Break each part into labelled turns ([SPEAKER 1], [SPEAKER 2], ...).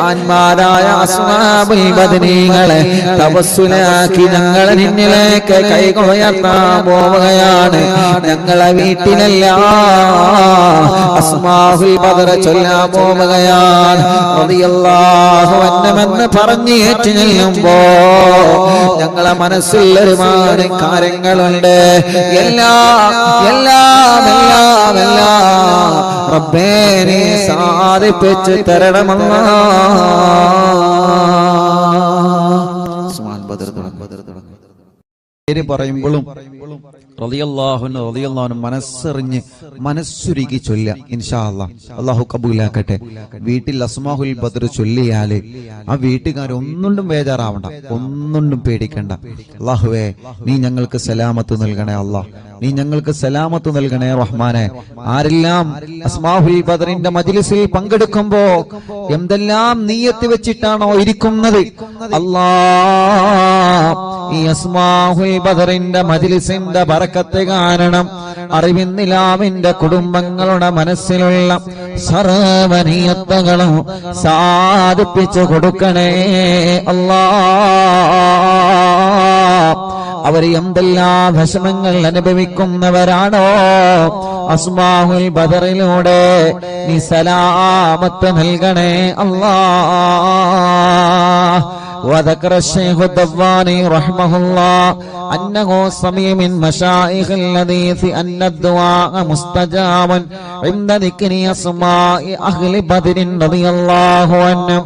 [SPEAKER 1] മഹാന്മാരായ അസ്ഹാബുൽ ബദരീങ്ങളെ തവസ്സുലാക്കി ഞങ്ങൾ നിന്നിലേക്ക് കൈകൾ ഉയർത്താൻ പോവുകയാണ്. ഞങ്ങളെ വീട്ടിലല്ല അസ്മാഉൽ ബദർ ചൊല്ലാൻ പോവുകയാണ്. റളിയല്ലാഹു അൻഹുമെന്ന് പറഞ്ഞ് ഏറ്റുചൊല്ലുമ്പോ ഞങ്ങളെ മനസ്സിൽ ഒരുപാട് കാര്യങ്ങളുണ്ട്. എല്ലാം റബ്ബേ നീ സാധിപ്പിച്ച് തരണമല്ലാ. പേര് പറയുമ്പോഴും റളിയല്ലാഹു അൻഹു മനസ്സറിഞ്ഞ് മനസ്സുരുകി ചൊല്ല. ഇൻഷാ അല്ലാഹ് അല്ലാഹു കബൂലാക്കട്ടെ. വീട്ടിൽ അസ്മാഉൽ ബദർ ചൊല്ലിയാല് ആ വീട്ടുകാരൊന്നും ബേജാറാവണ്ട, ഒന്നും പേടിക്കണ്ട. അല്ലാഹുവേ നീ ഞങ്ങൾക്ക് സലാമത്ത് നൽകണേ അല്ലാഹ്, നീ ഞങ്ങൾക്ക് സലാമത്ത് നൽകണേ റഹ്മാനെ. ആരെല്ലാം അസ്മാഉൽ ബദറിന്റെ മജ്ലിസിൽ പങ്കെടുക്കുമ്പോ എന്തെല്ലാം നിയ്യത്ത് വെച്ചിട്ടാണോ ഇരിക്കുന്നത്, അല്ലാഹ് ഈ അസ്മാഉൽ ബദറിന്റെ മജ്ലിസിന്റെ ബറക്കത്ത് കാരണം അറിവിന്നിലാവിന്റെ കുടുംബങ്ങളുടെ മനസ്സിലുള്ള സർവ്വനിയത്തുകളും സാധിപ്പിച്ചു കൊടുക്കണേ അല്ലാഹ്. അവർ എന്തെല്ലാം വിഷമങ്ങൾ അനുഭവിക്കുന്നവരാണോ അസ്മാഉൽ ബദറിലൂടെ നീ സലാമത്ത് നൽകണേ അല്ലാഹ്. وذكر الشيخ الدواني رحمه الله أنه سمع من مشايخ الحديث أن الدعاء مستجاب عند ذكر أسماء أهل بدر رضي الله عنهم.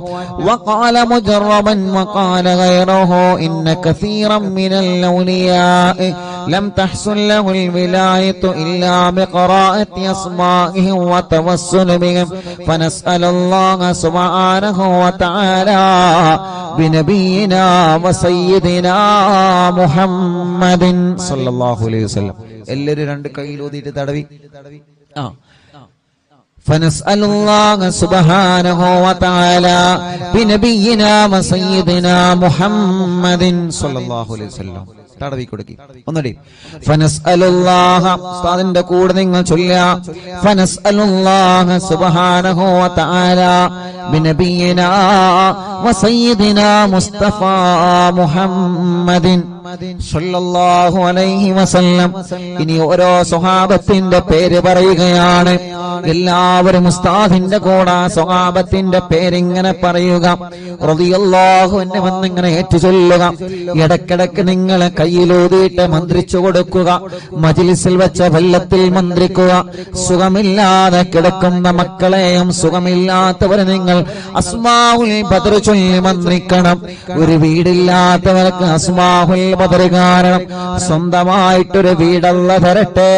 [SPEAKER 1] وقال مجربا وقال غيره إن كثيرا من الأولياء لم تحصل له الولاية إلا بقراءة أسمائهم وتوسل بهم فنسأل الله سبحانه وتعالى بنبينا وسيدنا محمد صلى الله عليه وسلم. എല്ലാവരും രണ്ട് കൈയിൽ ഊതിയിട്ട് തടവി فنسأل الله سبحانه وتعالى بنبينا وسيدنا محمد صلى الله عليه وسلم. തടവി കൊടുക്കി ഒന്നടി. ഫനസ്അലുല്ലാഹ ഉസ്താദിന്റെ കൂടെ നിങ്ങൾ ചൊല്ലുക. ഫനസ്അലുല്ലാഹ സുബ്ഹാനഹു വ തആല ബിനബിയിനാ വസയ്യിദിനാ മുസ്തഫ മുഹമ്മദിൻ സല്ലല്ലാഹു അലൈഹി വസല്ലം. ഇനി ഓരോ സ്വഹാബത്തിന്റെ പേര് പറയുകയാണ്. എല്ലാവരും ഉസ്താദിന്റെ കൂടെ സ്വഹാബത്തിന്റെ പേരിങ്ങനെ പറയുക. റളിയല്ലാഹു അൻഹു എന്നിങ്ങനെ ഏറ്റുചൊല്ലുക. ഇടക്കിടക്ക് നിങ്ങൾ കയ്യിലൂതിയിട്ട് മന്ത്രിച്ചു കൊടുക്കുക. മജ്ലിസിൽ വെച്ച വെള്ളത്തിൽ മന്ത്രിക്കുക. സുഖമില്ലാതെ കിടക്കുന്ന മക്കളെയും സുഖമില്ലാത്തവരെ നിങ്ങൾ അസ്മാഉൽ ബദർ ചൊല്ലി മന്ത്രിക്കണം. ഒരു വീടില്ലാത്തവർക്ക് അസ്മാഉൽ ബദർ കാരണം സ്വന്തമായിട്ടൊരു വീടല്ല തരട്ടെ.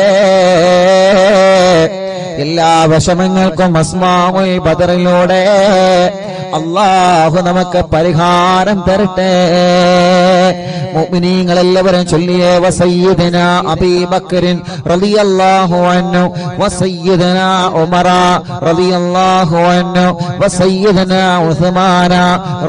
[SPEAKER 1] എല്ലാ വിഷമങ്ങൾക്കും അസ്മാഉൽ ബദറിലൂടെ അല്ലാഹു നമുക്ക് പരിഹാരം തരട്ടെ. മുഅ്മിനീങ്ങളെല്ലാവരും ചൊല്ലിയേ വസയ്യിദനാ അബീ ബക്കറിൻ റളിയല്ലാഹു അൻഹു വസയ്യിദനാ ഉമറ റളിയല്ലാഹു അൻഹു വസയ്യിദനാ ഉസ്മാന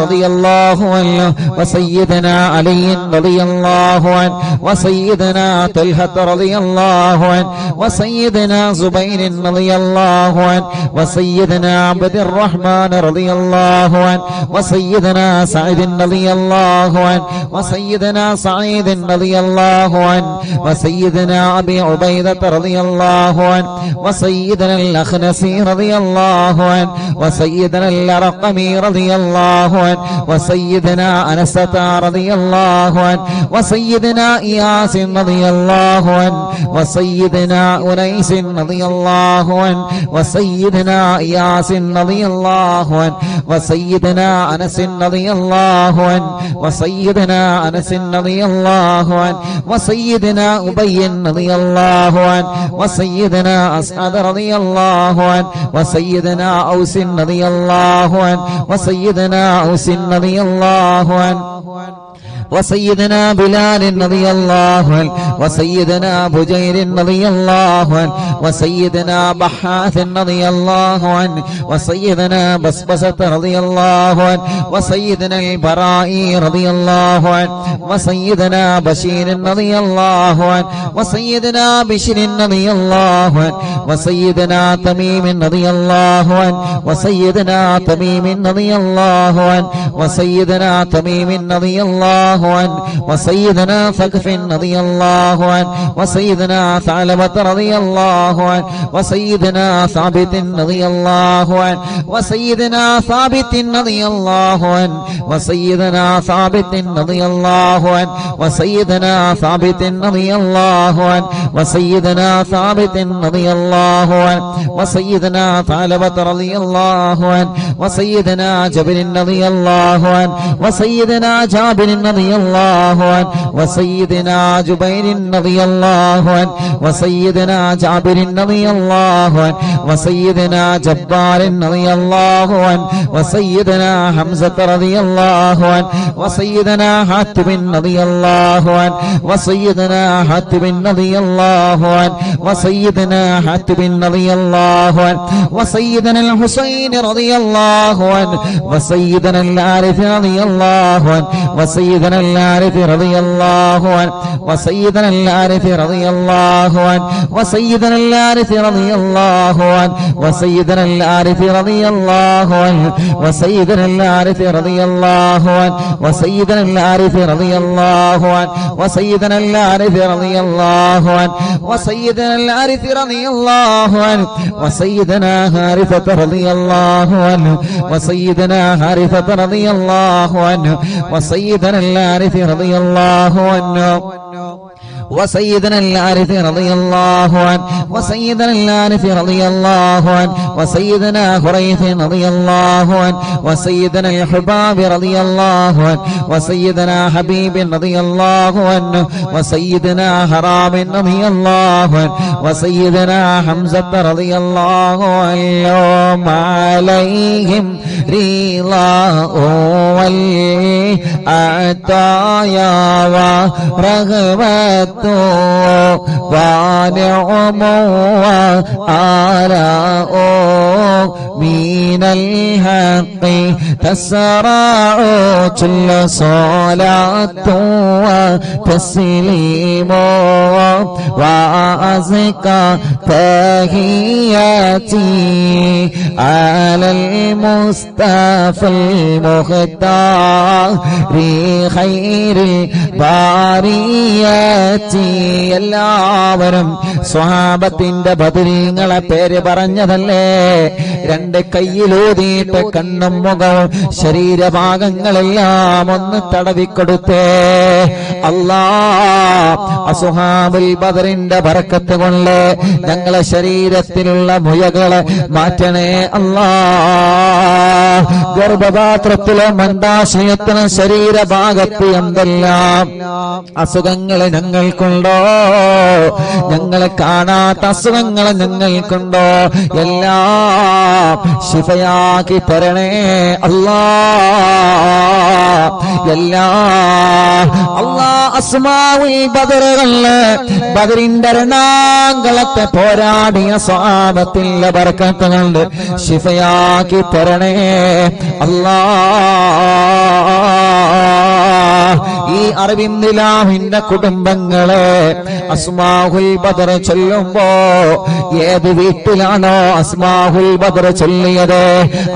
[SPEAKER 1] റളിയല്ലാഹു അൻഹു വസയ്യിദനാ അലി റളിയല്ലാഹു അൻഹു വസയ്യിദനാ തൽഹ റളിയല്ലാഹു അൻഹു വസയ്യിദനാ സുബൈർ റളിയല്ലാഹു അൻഹു വസയ്യിദനാ അബ്ദുർ റഹ്മാൻ റളിയല്ലാഹു അൻഹു വസയ്യിദനാ സഈദ് റളിയല്ലാഹു അൻഹു വസയ്യിദനാ سعيد رضي الله عنه وسيدنا أبي عبيدة رضي الله عنه وسيدنا الأخنسي رضي الله عنه وسيدنا الأرقمي رضي الله عنه وسيدنا أنسة رضي الله عنه وسيدنا إياس رضي الله عنه وسيدنا أنيس رضي الله عنه وسيدنا إياس رضي الله عنه وسيدنا أنس رضي الله عنه وسيدنا أنس رضي الله عنه وسيدنا أبي رضي الله عنه وسيدنا أسعد رضي الله عنه وسيدنا أوس رضي الله عنه وسيدنا أوس رضي الله عنه وسيدنا بلال رضي الله عنه وسيدنا بجير رضي الله عنه وسيدنا بحاث رضي الله عنه وسيدنا بسبسة رضي الله عنه وسيدنا البراء رضي الله عنه وسيدنا بشير رضي الله عنه وسيدنا بشر رضي الله عنه وسيدنا تميم رضي الله عنه وسيدنا تميم رضي الله عنه وسيدنا تميم رضي الله عنه وسيدنا ثقف رضي الله عنه وسيدنا ثعلبة رضي الله عنه وسيدنا ثابت رضي الله عنه وسيدنا ثابت رضي الله عنه وسيدنا ثابت رضي الله عنه وسيدنا ثابت رضي الله عنه وسيدنا ثابت رضي الله عنه وسيدنا ثعلبة رضي الله عنه وسيدنا جابر رضي الله عنه وسيدنا جابر رضي الله عنه وسيدنا جبير رضي الله عنه وسيدنا جابر رضي الله عنه وسيدنا جبار رضي الله عنه وسيدنا حمزة رضي الله عنه وسيدنا حاتب رضي الله عنه وسيدنا حاتب رضي الله عنه وسيدنا حاتب رضي الله عنه وسيدنا الحسين رضي الله عنه وسيدنا العارف رضي الله عنه وسيدنا العارف رضي الله عنه وسيدنا العارف رضي الله عنه وسيدنا العارف رضي الله عنه وسيدنا العارف رضي الله عنه وسيدنا العارف رضي الله عنه وسيدنا العارف رضي الله عنه وسيدنا العارف رضي الله عنه وسيدنا العارف رضي الله عنه وسيدنا حارثة رضي الله عنه وسيدنا حارثة رضي الله عنه وسيدنا العارف رضي الله عنه وسيدنا العارف رضي الله عنه وسيدنا العارف رضي الله عنه وسيدنا خريث رضي الله عنه وسيدنا الحباب رضي الله عنه وسيدنا حبيب رضي الله عنه وسيدنا حرام رضي الله عنه وسيدنا حمزة رضي الله عنه عليهم رضاه والعطايا ورغبة ونعم وآلاء من الحق تسرع كل صلاة وتسليم وأزكى تحياتي على المصطفى المختار خير البريات. എല്ലാവരും സ്വഹാബത്തിന്റെ ബദരീങ്ങളെ പേര് പറഞ്ഞതല്ലേ? രണ്ട് കയ്യിലൂതിയിട്ട് കണ്ണും മുഖവും ശരീരഭാഗങ്ങളെല്ലാം ഒന്ന് തടവിക്കൊടുത്തേ. അല്ലാ, അസ്ഹാബുൽ ബദറിന്റെ ബറക്കത്ത് കൊണ്ട് ഞങ്ങളെ ശരീരത്തിലുള്ള മുഴകളെ മാറ്റണേ അല്ലാ. ഗർഭപാത്രത്തിലെ മന്ദാശയത്തിന് ശരീരഭാഗത്ത് എന്തെല്ലാം അസുഖങ്ങൾ ഞങ്ങൾക്കുണ്ടോ, ഞങ്ങളെ കാണാത്ത അസുഖങ്ങൾ ഞങ്ങൾക്കുണ്ടോ, എല്ലാം ശിഫയാക്കി തരണേ അല്ലാ. അല്ലാ, അസ്മാഉൽ ബദറുകളില് ബദറിന്റെ രണാങ്കളത്തെ പോരാടിയ സ്വഹാബത്തിന്റെ ബർക്കത്ത് കൊണ്ട് ശിഫയാക്കി തരണേ അല്ലാ. ഈ അറബിന്ദിലാഹിന്റെ കുടുംബങ്ങളെ അസ്മാഉൽ ബദർ ചൊല്ലുമ്പോ ഏത് വീട്ടിലാണോ അസ്മാഉൽ ബദർ ചൊല്ലിയത്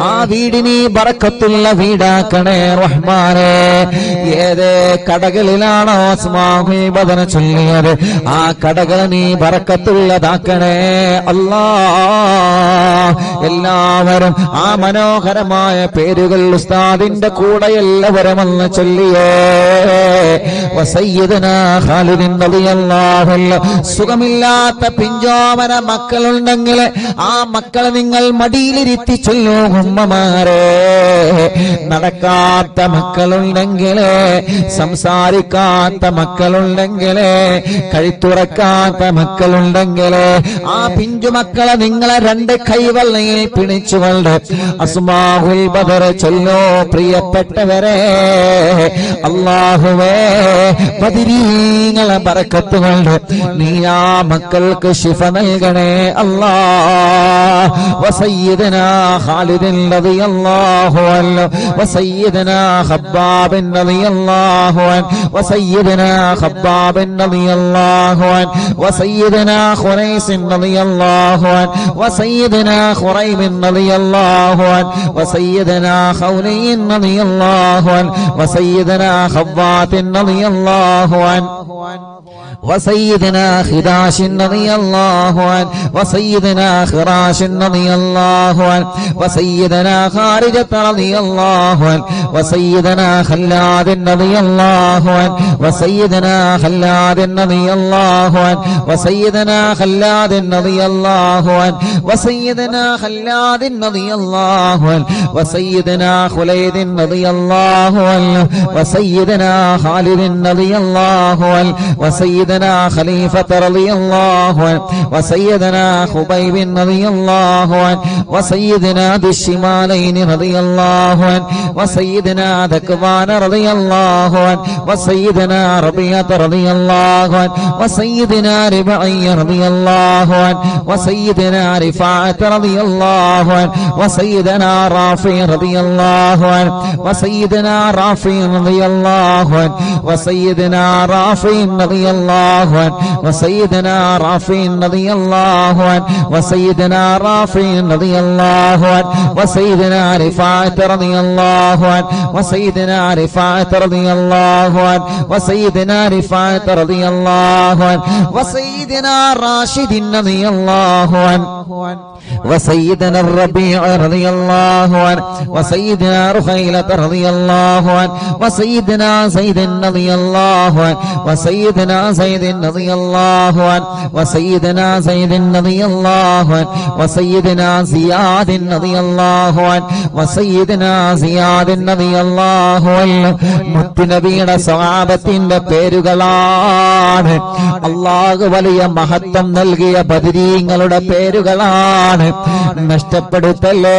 [SPEAKER 1] ആ വീടിന് ബറക്കത്തുള്ള വീടാക്കണേ റഹ്മാനേ. ഏത് കടകളിലാണോ അസ്മാഉൽ ബദർ ചൊല്ലിയത് ആ കടകൾ നീ ബറക്കത്തുള്ളതാക്കണേ അല്ലാ. എല്ലാവരും ആ മനോഹരമായ പേരുകൾ ഉസ്താദിന്റെ കൂടെ എല്ലാവരും ഒന്ന് ചൊല്ലിയേ. വസയ്യിദനാ ഖാലിദ് റളിയല്ലാഹു അൻഹു. സുഖമില്ലാത്ത പിഞ്ചോമന മക്കളുണ്ടെങ്കിൽ ആ മക്കളെ നിങ്ങൾ മടിയിലിരുത്തി ചൊല്ലൂ ഉമ്മമാരെ. നടക്കാത്ത മക്കളുണ്ടെങ്കിൽ, സംസാരിക്കാത്ത മക്കളുണ്ടെങ്കിൽ, കഴുത്തുറക്കാത്ത മക്കളുണ്ടെങ്കിൽ ആ പിഞ്ചുമക്കളെ നിങ്ങളെ രണ്ട് കൈവെള്ളയിൽ പിടിച്ചുകൊണ്ട് അസ്മാഉൽ ബദർ ചൊല്ലോ. പ്രിയപ്പെട്ടവരെ, അല്ലാഹു അല്ലാഹുവേ ബദരീങ്ങളെ ബറക്കത്ത് കൊണ്ട് നീ ആ മക്കൾക്ക് ശിഫ നൽകണേ അല്ലാഹ്. വസയ്യിദനാ ഖാലിദ് റളിയല്ലാഹു അൻഹു വസയ്യിദനാ ഖബ്ബാബ് റളിയല്ലാഹു അൻഹു വസയ്യിദനാ ഖബ്ബാബ് റളിയല്ലാഹു അൻഹു വസയ്യിദനാ ഖുറൈസ് റളിയല്ലാഹു അൻഹു വസയ്യിദനാ ഖുറൈബ് റളിയല്ലാഹു അൻഹു വസയ്യിദനാ ഖൗലി റളിയല്ലാഹു അൻഹു വസയ്യിദനാ ഖവ്വാത്ത് റളിയല്ലാഹു അൻഹു وسيدنا خداش رضي الله عنه وسيدنا خراش رضي الله عنه وسيدنا خارجة رضي الله عنه وسيدنا خلاد رضي الله عنه وسيدنا خلاد رضي الله عنه وسيدنا خلاد رضي الله عنه وسيدنا خلاد رضي الله عنه وسيدنا خليد رضي الله عنه وسيدنا خالد رضي الله عنه وسيدنا خليفة رضي الله عنه وسيدنا خبيب رضي الله عنه وسيدنا ذي الشمالين رضي الله عنه وسيدنا ذكوان رضي الله عنه وسيدنا ربيعة رضي الله عنه وسيدنا ربعي رضي الله عنه وسيدنا رفاعة رضي الله عنه وسيدنا رافع رضي الله عنه وسيدنا رافع رضي الله عنه وسيدنا رافع رضي الله عنه وسيدنا رافع رضي الله عنه وسيدنا رافع رضي الله عنه وسيدنا رفاعة رضي الله عنه وسيدنا رفاعة رضي الله عنه وسيدنا رفاعة رضي الله عنه وسيدنا راشد رضي الله عنه وسيدنا الربيع رضي الله عنه وسيدنا رخيلة رضي الله عنه وسيدنا زيد رضي الله عنه وسيدنا زيد رضي الله عنه وسيدنا زيد رضي الله عنه وسيدنا زياد رضي الله عنه وسيدنا زياد رضي الله عنه മുത്തുനബിയുടെ സ്വഹാബത്തിന്റെ പേരുകളാണ്. അല്ലാഹു വലിയ മഹത്വം നൽകിയ ബദരീങ്ങളുടെ പേരുകളാണ്. നഷ്ടപ്പെടുത്തല്ലേ.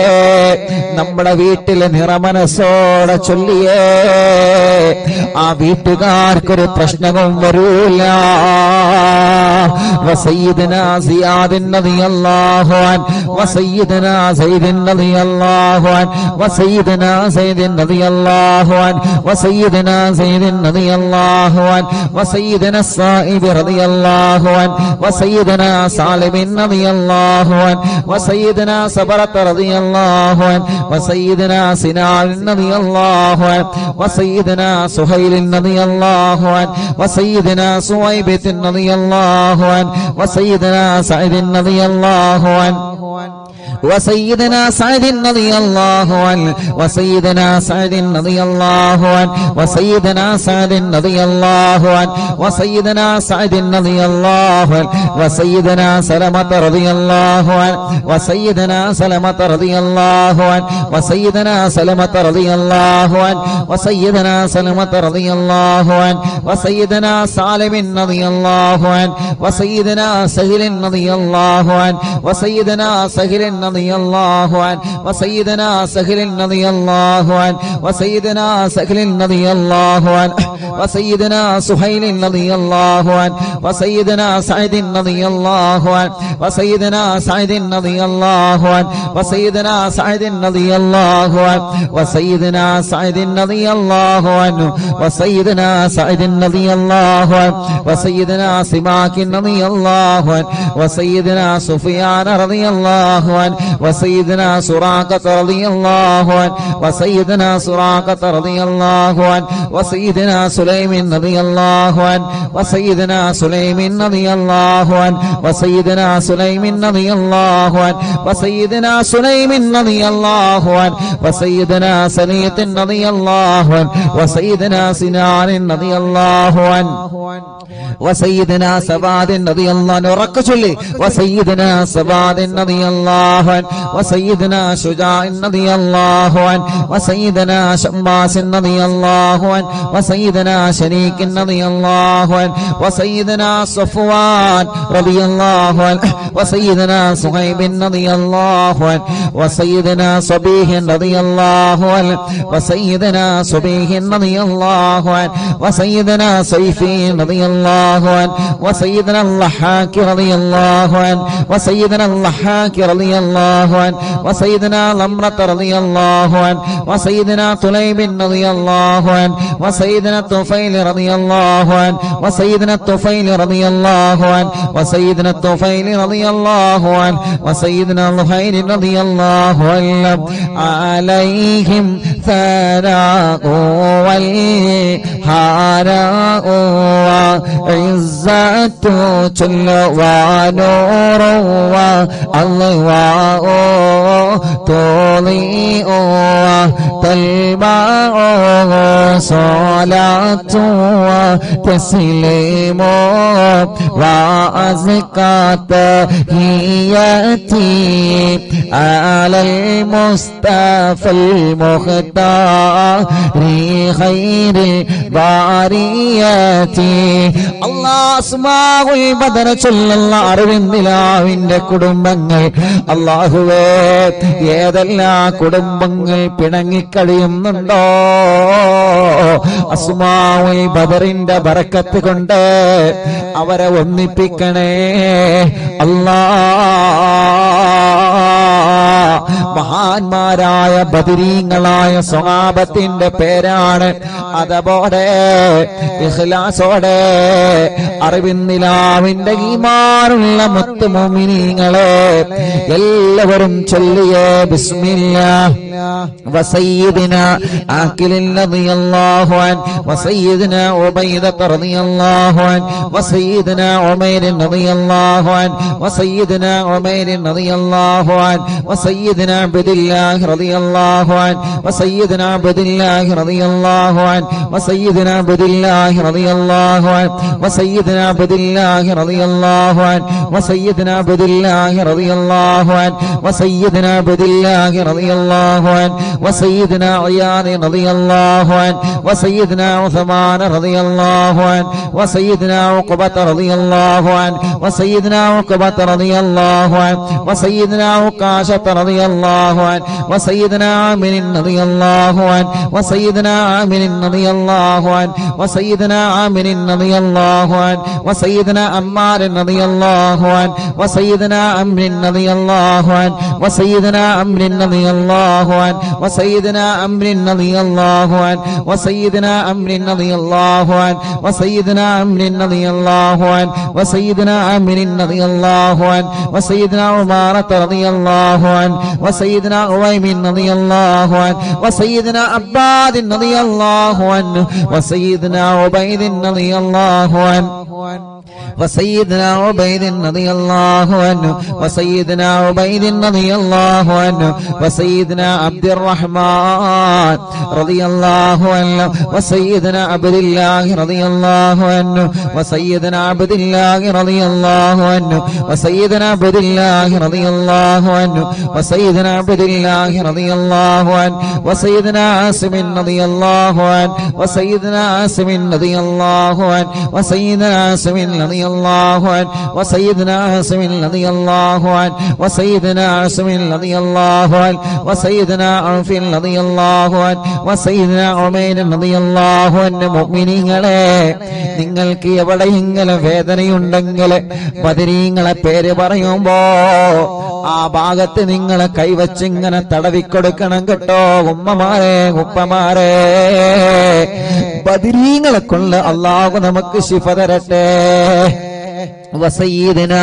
[SPEAKER 1] നമ്മുടെ വീട്ടിലെ നിറമനസ്സോടെ ചൊല്ലിയേ ആ വീട്ടുകാർക്കൊരു പ്രശ്നവും വരൂല. വസയ്യിദനാ സിയാദ് റളിയല്ലാഹു അൻഹു വസയ്യിദനാ സയ്യിദ് റളിയല്ലാഹു അൻഹു വസയ്യിദനാ സയ്യിദ് റളിയല്ലാഹു അൻഹു വസയ്യിദനാ സയ്യിദ് റളിയല്ലാഹു അൻഹു വസയ്യിദനാ സായിബ് റളിയല്ലാഹു അൻഹു വസയ്യിദനാ സാലിബ് റളിയല്ലാഹു അൻഹു وسيدنا صبرة رضي الله عنه وسيدنا سنان رضي الله عنه وسيدنا سهيل رضي الله عنه وسيدنا سويبة رضي الله عنه وسيدنا سعيد رضي الله عنه وسيدنا سعد رضي الله عنه وسيدنا سعد رضي الله عنه وسيدنا سعد رضي الله عنه وسيدنا سعد رضي الله عنه وسيدنا سلمة رضي الله عنه وسيدنا سلمة رضي الله عنه وسيدنا سلمة رضي الله عنه وسيدنا سلمة رضي الله عنه وسيدنا سالم رضي الله عنه وسيدنا سهل رضي الله عنه وسيدنا سهل رضي الله عنه وسيدنا سهل رضي الله عنه وسيدنا سهل رضي الله عنه وسيدنا سهيل رضي الله عنه وسيدنا سعد رضي الله عنه وسيدنا سعد رضي الله عنه وسيدنا سعد رضي الله عنه وسيدنا سعد رضي الله عنه وسيدنا سعد رضي الله عنه وسيدنا سماك رضي الله عنه وسيدنا سفيان رضي الله عنه وسيدنا سراقة رضي الله عنه وسيدنا سراقة رضي الله عنه وسيدنا سليم رضي الله عنه وسيدنا سليم رضي الله عنه وسيدنا سليم رضي الله عنه وسيدنا سليم رضي الله عنه وسيدنا سنية رضي الله عنه وسيدنا سنان رضي الله عنه وسيدنا سباد رضي الله عنه ركزوا وسيدنا سباد رضي الله عنه وسيدنا شجاع رضي الله عنه وسيدنا شماس رضي الله عنه وسيدنا شريك رضي الله عنه وسيدنا صفوان رضي الله عنه وسيدنا صهيب رضي الله عنه وسيدنا صبيح رضي الله عنه وسيدنا صبيح رضي الله عنه وسيدنا سيفي رضي الله عنه وسيدنا اللحاك رضي الله عنه وسيدنا اللحاك رضي الله عنه وسيدنا لمرة رضي الله عنه وسيدنا طليب رضي الله عنه وسيدنا الطفيل رضي الله عنه وسيدنا الطفيل رضي الله عنه وسيدنا الطفيل رضي الله عنه وسيدنا الخير رضي الله عنه عليهم ثناء والحراء وعزة جل ونور واللواء تضيء تلمع صلاة وتسليم وأزكى تحياتي على المصطفى المختار خير البريات الله أسماء البدر ചൊല്ലുന്ന അറിവിന്ദിലാവിന്റെ കുടുംബങ്ങൾ അല്ലാഹുവേ ഏതെല്ലാം കുടുംബങ്ങൾ പിണങ്ങിക്കഴിയുന്നുണ്ടോ അസ്മാഉൽ ബദറിന്റെ ബറക്കത്ത് കൊണ്ട് അവരെ ഒന്നിപ്പിക്കണേ മഹാന്മാരായ ബദരീങ്ങളായ സ്വഹാബത്തിന്റെ പേരാണ്. അതോടെ ഇഖ്ലാസോടെ അറിവിന്നിലാവിന്റെ ഈമാനുള്ള മുത്ത് മുഅ്മിനീങ്ങളെ എല്ലാവരും ചൊല്ലിയേ ബിസ്മില്ലാഹ് വസയ്യിദിന ആഖിലിൻ റളിയല്ലാഹു അൻഹു വസയ്യിദിന ഉബൈദ റളിയല്ലാഹു അൻഹു വസയ്യിദിന ഉമൈർ റളിയല്ലാഹു അൻഹു വസയ്യിദിന ഉമൈർ റളിയല്ലാഹു അൻഹു വസയ്യിദിന അബ്ദുല്ലാഹ് റളിയല്ലാഹു അൻഹു വസയ്യിദിന അബ്ദുല്ലാഹ് റളിയല്ലാഹു അൻഹു വസയ്യിദിന അബ്ദുല്ലാഹ് റളിയല്ലാഹു അൻഹു വസയ്യിദിന അബ്ദുല്ലാഹ് റളിയല്ലാഹു അൻഹു വസയ്യിദിന അബ്ദുല്ലാഹ് റളിയല്ലാഹു അൻഹു വസയ്യിദിന അബ്ദുല്ലാഹ് റളിയല്ലാഹു അൻഹു വസയ്യിദിന ഇയാദ് റളിയല്ലാഹു അൻഹു വസയ്യിദിന ഉസ്മാൻ റളിയല്ലാഹു അൻഹു വസയ്യിദിന ഉഖബത റളിയല്ലാഹു അൻഹു വസയ്യിദിന ഉഖബത റളിയല്ലാഹു അൻഹു വസയ്യിദിന ഉഖാശത റളിയല്ലാഹു അൻഹു വസയ്യിദിന ആമിർ റളിയല്ലാഹു അൻഹു വസയ്യിദിന ആമിർ റളിയല്ലാഹു അൻഹു വസയ്യിദിന ആമിർ റളിയല്ലാഹു അൻഹു വസയ്യിദിന അമ്മാർ റളിയല്ലാഹു അൻഹു വസയ്യിദിന അംർ റളിയല്ലാഹു അൻഹു വസയ്യിദിന അംർ റളിയല്ലാഹു അൻഹു വസയ്യിദിന അംർ റളിയല്ലാഹു അൻഹു വസയ്യിദിന അംർ റളിയല്ലാഹു അൻഹു വസയ്യിദിന അംർ റളിയല്ലാഹു അൻഹു വസയ്യിദിന അംർ റളിയല്ലാഹു അൻഹു വസയ്യിദിന ഉമാറത റളിയല്ലാഹു അൻഹു വസയ്യിദിന ഉവൈമിൻ റളിയല്ലാഹു അൻഹു വസയ്യിദിന അബ്ബാദ് റളിയല്ലാഹു അൻഹു വസയ്യിദിന ഉബൈദ് റളിയല്ലാഹു അൻഹു وسيدنا عبيد رضي الله عنه وسيدنا عبيد رضي الله عنه وسيدنا عبد الرحمن رضي الله عنه وسيدنا عبد الله رضي الله عنه وسيدنا عبد الله رضي الله عنه وسيدنا عبد الله رضي الله عنه وسيدنا عبد الله رضي الله عنه وسيدنا عاصم رضي الله عنه وسيدنا عاصم رضي الله عنه وسيدنا عاصم رضي الله عنه وسيدنا عاصم رضي الله عنه وسيدنا عاصم رضي الله عنه وسيدنا عوف رضي الله عنه وسيدنا عمير رضي الله عنه മുഅ്മിനീങ്ങളെ നിങ്ങൾക്ക് എവിടെയെങ്കിലും വേദനയുണ്ടെങ്കിൽ ബദരീങ്ങളെ പേര് പറയുമ്പോ ആ ഭാഗത്ത് നിങ്ങളെ കൈവച്ച് ഇങ്ങനെ തടവിക്കൊടുക്കണം കേട്ടോ ഉമ്മമാരെ ഉപ്പമാരെ. ബദരീങ്ങളെ കൊണ്ട് അല്ലാഹു നമുക്ക് ശിഫ തരട്ടെ. وسيدنا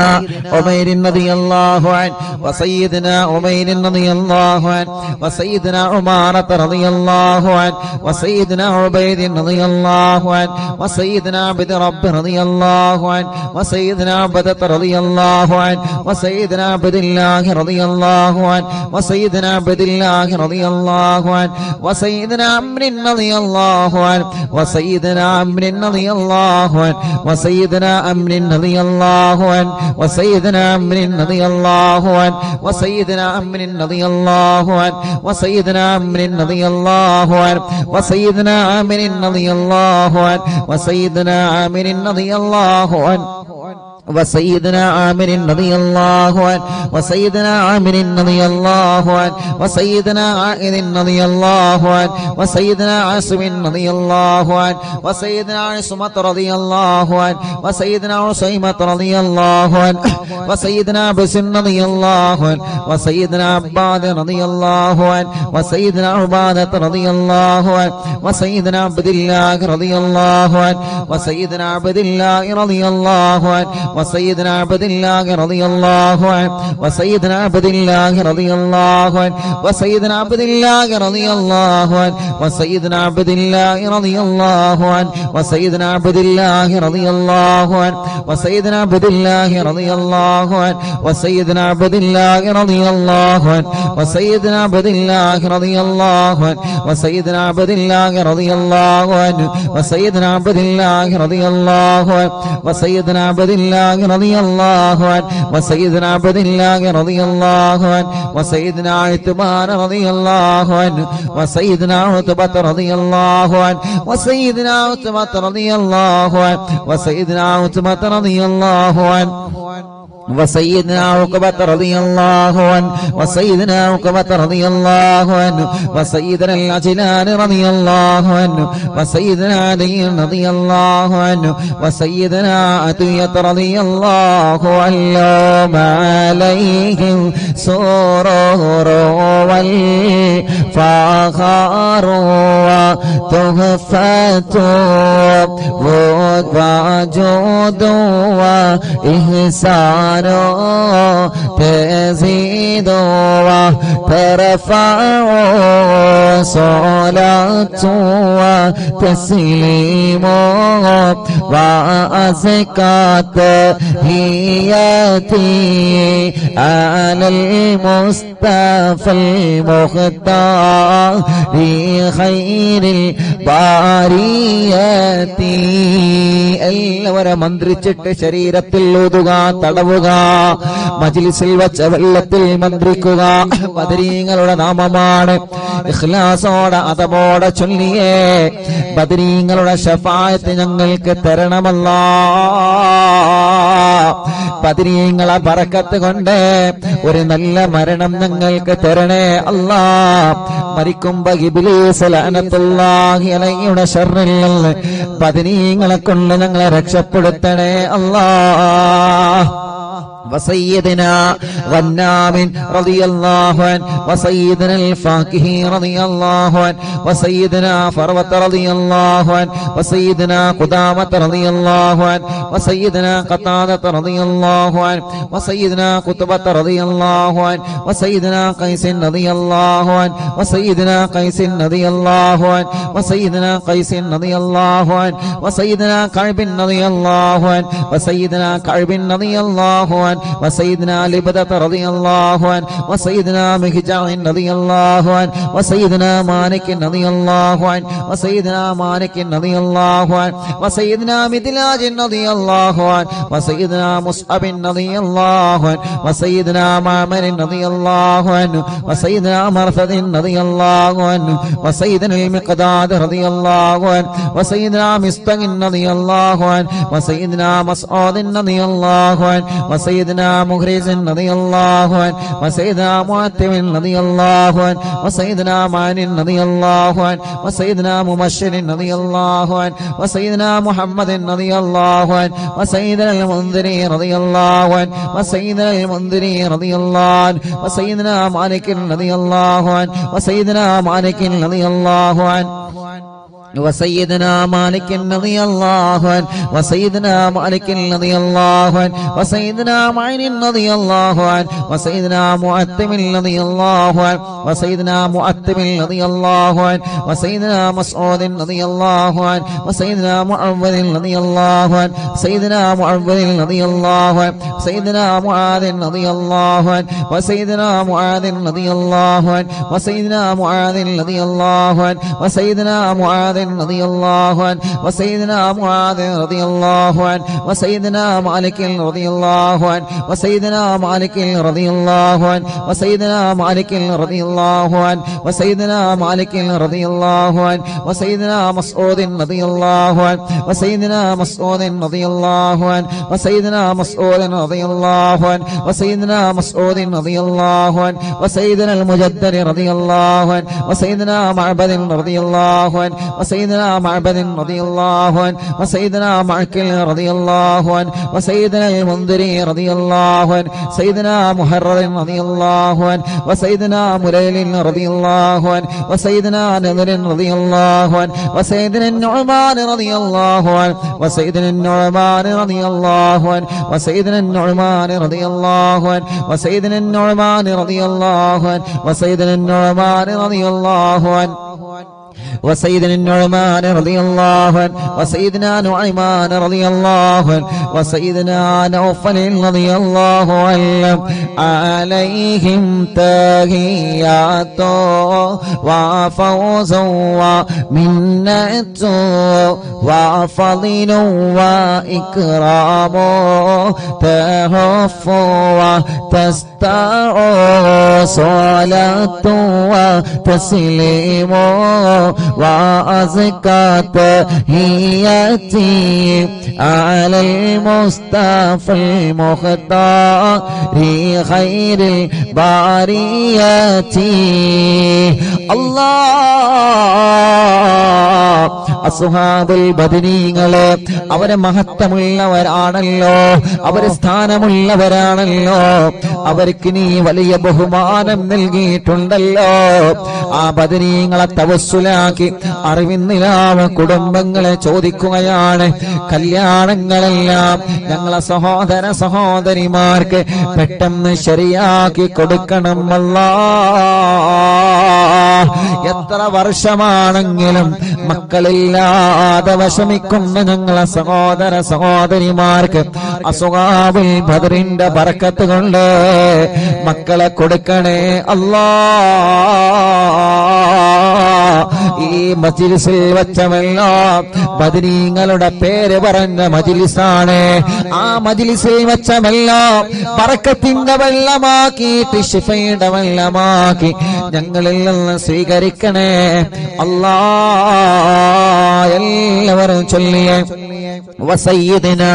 [SPEAKER 1] عمير رضي الله عنه وسيدنا عمير رضي الله عنه وسيدنا عمارة رضي الله عنه وسيدنا عبيد رضي الله عنه وسيدنا عبد رب رضي الله عنه وسيدنا عبدة رضي الله عنه وسيدنا عبد الله رضي الله عنه وسيدنا عبد الله رضي الله عنه وسيدنا عمرو رضي الله عنه وسيدنا عمرو رضي الله عنه وسيدنا عمرو رضي الله الله عنه وسيدنا عمرو رضي الله عنه وسيدنا عمرو رضي الله عنه وسيدنا عمرو رضي الله عنه وسيدنا عامر رضي الله عنه وسيدنا عامر رضي الله عنه وسيدنا عامر رضي الله عنه وسيدنا عامر رضي الله عنه وسيدنا عائذ رضي الله عنه وسيدنا عاصم رضي الله عنه وسيدنا عصمة رضي الله عنه وسيدنا عصيمة رضي الله عنه وسيدنا بسن رضي الله عنه وسيدنا عباد رضي الله عنه وسيدنا عبادة رضي الله عنه وسيدنا عبد الله رضي الله عنه وسيدنا عبد الله رضي الله عنه وسيدنا عبد الله رضي الله عنه وسيدنا عبد الله رضي الله عنه وسيدنا عبد الله رضي الله عنه وسيدنا عبد الله رضي الله عنه وسيدنا عبد الله رضي الله عنه وسيدنا عبد الله رضي الله عنه وسيدنا عبد الله رضي الله عنه وسيدنا عبد الله رضي الله عنه وسيدنا عبد الله رضي الله عنه وسيدنا عبد الله رضي الله عنه وسيدنا عبد الله رضي الله عنه وسيدنا عبد الله رضي الله عنه وسيدنا عثمان رضي الله عنه وسيدنا عتبة رضي الله عنه وسيدنا عتبة رضي الله عنه وسيدنا عتبة رضي الله عنه وسيدنا عقبة رضي الله عنه وسيدنا عقبة رضي الله عنه وسيدنا العجلان رضي الله عنه وسيدنا علي رضي الله عنه وسيدنا عطية رضي الله عنه عليهم سرور والفخر وتحفة وجود وإحسان تزيد وترفع صلاة وتسليم وأزكى تحياتي على المصطفى المختار خير البريات എല്ലാവരും മന്ത്രിച്ചിട്ട് ശരീരത്തിൽ ഊതുക, തടവുക, മജ്ലിസിൽ വച്ച വെള്ളത്തിൽ മന്ത്രിക്കുക. ബദരീങ്ങളുടെ നാമമാണ്. ഇഖ്ലാസോടെ അതബോടെ ചൊല്ലിയേ ബദരീങ്ങളുടെ ശഫാഅത്ത് ഞങ്ങൾക്ക് തരണമല്ലാ. ബദരീങ്ങളെ ബറക്കത്ത് കൊണ്ട് ഒരു നല്ല മരണം ഞങ്ങൾക്ക് തരണേ അല്ലാ. മരിക്കുമ്പോ ഇബ്ലീസ് ലഅനത്തുല്ലാഹി അലൈഹിയുടെ ശർറിൽ നിന്ന് ബദരീങ്ങളെ കൊണ്ട് ഞങ്ങളെ രക്ഷപ്പെടുത്തണേ അല്ലാ. وسيدنا غنام رضي الله عنه وسيدنا الفاكه رضي الله عنه وسيدنا فروة رضي الله عنه وسيدنا قدامة رضي الله عنه وسيدنا قتادة رضي الله عنه وسيدنا قطبة رضي الله عنه وسيدنا قيس رضي الله عنه وسيدنا قيس رضي الله عنه وسيدنا قيس رضي الله عنه وسيدنا كعب رضي الله عنه وسيدنا كعب رضي الله عنه وسيدنا لبدة رضي الله عنه وسيدنا مهجع رضي الله عنه وسيدنا مالك رضي الله عنه وسيدنا مالك رضي الله عنه وسيدنا مدلاج رضي الله عنه وسيدنا مصعب رضي الله عنه وسيدنا معمر رضي الله عنه وسيدنا مرثد رضي الله عنه وسيدنا المقداد رضي الله عنه وسيدنا مستق رضي الله عنه وسيدنا مسعود رضي الله عنه وسيدنا مغرز رضي الله عنه وسيدنا معتم رضي الله عنه وسيدنا معن رضي الله عنه وسيدنا مبشر رضي الله عنه وسيدنا محمد رضي الله عنه وسيدنا المنذري رضي الله عنه وسيدنا المنذري رضي الله عنه وسيدنا مالك رضي الله عنه وسيدنا مالك رضي الله عنه وسيدنا مالك رضي الله عنه وسيدنا مالك رضي الله عنه وسيدنا معين رضي الله عنه وسيدنا معتم رضي الله عنه وسيدنا معتم رضي الله عنه وسيدنا مسعود رضي الله عنه وسيدنا معوذ رضي الله عنه سيدنا معوذ رضي الله عنه سيدنا معاذ رضي الله عنه وسيدنا معاذ رضي الله عنه وسيدنا معاذ رضي الله عنه وسيدنا معاذ رضي الله عنه وسيدنا معاذ رضي الله عنه وسيدنا مالك رضي الله عنه وسيدنا مالك رضي الله عنه وسيدنا مالك رضي الله عنه وسيدنا مالك رضي الله عنه وسيدنا مسعود رضي الله عنه وسيدنا مسعود رضي الله عنه وسيدنا مسعود رضي الله عنه وسيدنا مسعود رضي الله عنه وسيدنا المجدد رضي الله عنه وسيدنا معبد رضي الله عنه وسيدنا معبد رضي الله عنه وسيدنا معكل رضي الله عنه وسيدنا المنذري رضي الله عنه سيدنا محرر رضي الله عنه وسيدنا مليل رضي الله عنه وسيدنا نذر رضي الله عنه وسيدنا النعمان رضي الله عنه وسيدنا النعمان رضي الله عنه وسيدنا النعمان رضي الله عنه وسيدنا النعمان رضي الله عنه وسيدنا النعمان رضي الله عنه وسيدنا النعمان رضي الله عنه وسيدنا نعيمان رضي الله عنه وسيدنا نوفل رضي الله عنه عليهم تحيات وفوز ومنة وفضل وإكرام تهف وتستع صلاة وتسليم وأزكى تحياتي على المصطفى المختار خير البريات الله അസ്ഹാബുൽ ബദരീങ്ങളെ അവരെ മഹത്വമുള്ളവരാണല്ലോ, അവരെ സ്ഥാനമുള്ളവരാണല്ലോ, അവർക്ക് നീ വലിയ ബഹുമാനം നൽകിയിട്ടുണ്ടല്ലോ. ആ ബദരീങ്ങളെ തവസ്സുലാക്കി അറിവിന്നിലാവ കുടുംബങ്ങളെ ചോദിക്കുകയാണ്, കല്യാണങ്ങളെല്ലാം ഞങ്ങളെ സഹോദര സഹോദരിമാർക്ക് പെട്ടെന്ന് ശരിയാക്കി കൊടുക്കണം അല്ലാഹ്. എത്ര വർഷമാണെങ്കിലും മക്കളില്ലാതെ വിഷമിക്കുന്ന ഞങ്ങളെ സഹോദര സഹോദരിമാർക്ക് അസ്ഹാബുൽ ബദറിന്റെ ബർക്കത്ത് കൊണ്ട് മക്കളെ കൊടുക്കണേ അല്ലാഹ്. ഈ മജ്ലിസിൽ വെച്ചമെല്ലാം ബദരീങ്ങളുടെ പേര് പറഞ്ഞ മജ്ലിസാണ്. ആ മജ്ലിസിൽ വെച്ചമെല്ലാം ബർക്കത്തിന്റെ വെള്ളമാക്കിയിട്ട് ശിഫയുടെ വെള്ളമാക്കി ഞങ്ങളിൽ നിന്ന് സ്വീകരിക്കണേ അല്ലാഹ്. എല്ലാവരും ചൊല്ലിയേ وسيدنا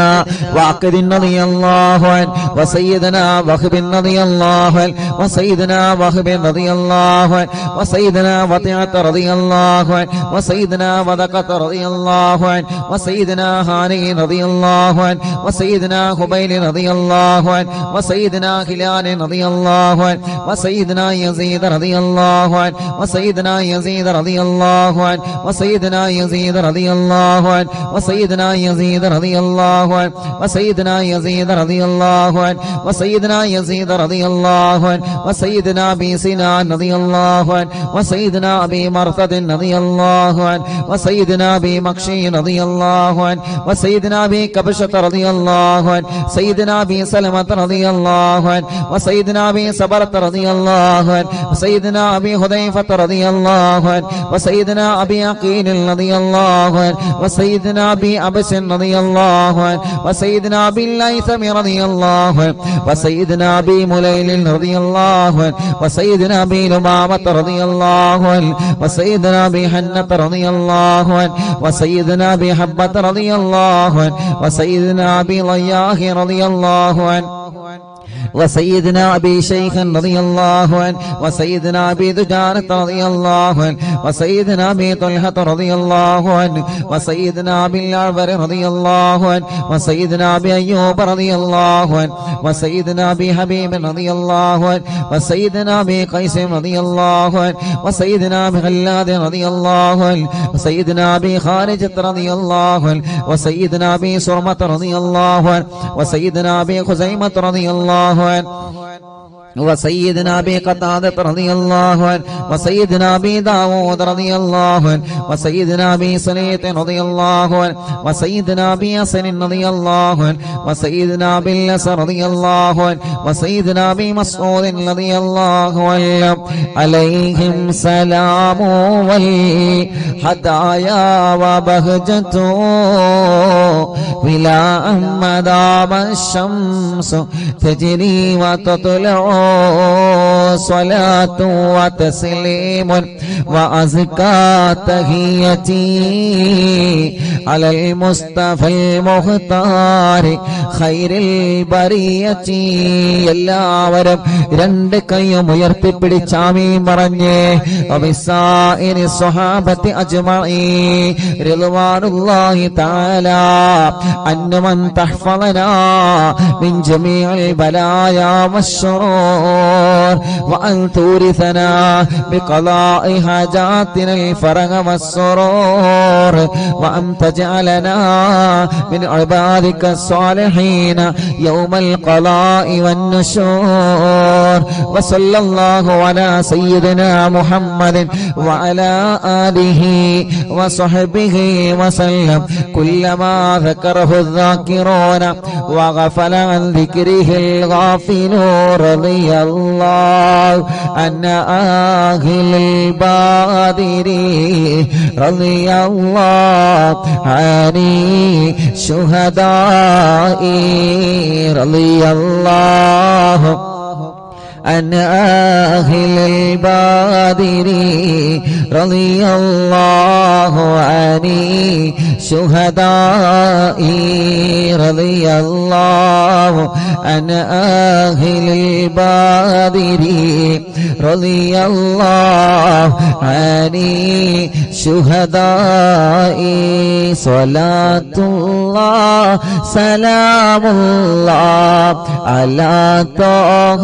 [SPEAKER 1] واقد رضي الله عنه وسيدنا وهب رضي الله عنه وسيدنا وهب رضي الله عنه وسيدنا وطيعة رضي الله عنه وسيدنا وذقة رضي الله عنه وسيدنا هاني رضي الله عنه وسيدنا خبيل رضي الله عنه وسيدنا هلال رضي الله عنه وسيدنا يزيد رضي الله عنه وسيدنا يزيد رضي الله عنه وسيدنا يزيد رضي الله عنه وسيدنا يزيد رضي الله عنه وسيدنا يزيد رضي الله عنه وسيدنا يزيد رضي الله عنه وسيدنا ابي سنان رضي الله عنه وسيدنا ابي مرثد رضي الله عنه وسيدنا ابي مكشي رضي الله عنه وسيدنا ابي كبشة رضي الله عنه سيدنا ابي سلمة رضي الله عنه وسيدنا ابي صبرة رضي الله عنه وسيدنا ابي حذيفة رضي الله عنه وسيدنا ابي عقيل رضي الله عنه وسيدنا ابي عبس رضي الله عنه وسيدنا ابي الليثم رضي الله عنه وسيدنا ابي مليل رضي الله عنه وسيدنا ابي لمامة رضي الله عنه وسيدنا ابي حنة رضي الله عنه وسيدنا ابي حبة رضي الله عنه وسيدنا ابي ضياح رضي الله عنه وسيدنا ابي شيخ رضي الله عنه وسيدنا ابي دجانة رضي الله عنه وسيدنا ابي طلحة رضي الله عنه وسيدنا ابي العبر رضي الله عنه وسيدنا ابي ايوب رضي الله عنه وسيدنا ابي حبيب رضي الله عنه وسيدنا ابي قيس رضي الله عنه وسيدنا ابي خلاد رضي الله عنه وسيدنا ابي خارجة رضي الله عنه وسيدنا ابي سرمة رضي الله عنه وسيدنا ابي خزيمة رضي الله عنه وسيدنا أبي قتادة رضي الله عنه وسيدنا أبي داود رضي الله عنه وسيدنا أبي سليط رضي الله عنه وسيدنا أبي حسن رضي الله عنه وسيدنا أبي الأسر رضي الله عنه وسيدنا أبي مسعود رضي الله عنه عليهم سلام والهدايا وبهجته ولا مدام الشمس تجري وتطلع صلاة وتسليم وأزكى تحيتي على المصطفى المختار خير البرية എല്ലാവരും രണ്ട് കൈയും ഉയർത്തിപ്പിടിച്ച് ആമീൻ പറഞ്ഞേ വബിസായിരി സ്വഹാബത്തി അജ്മഈൻ റിദ്വാനുല്ലാഹി തആല അന്നമൻ തഹ്ഫളനാ മിൻ ജമീഇൽ ബലായാ വശ്ശുറൂർ വഅൻ തൂരിസനാ ബിഖളാഇ ഹാജാതിന الفرج والسرور وأن تجعلنا من عبادك الصالحين يوم القضاء والنشور وصلى الله على سيدنا محمد وعلى آله وصحبه وسلم كلما ذكره الذاكرون وغفل عن ذكره الغافلون رضي الله عن أهل البادر رضي الله عن شهدائي رضي الله عن أهل البادر رضي الله عن شهدائي رضي الله عن أهل البادر رضي الله عن شهدائي صلاة الله سلام الله على طه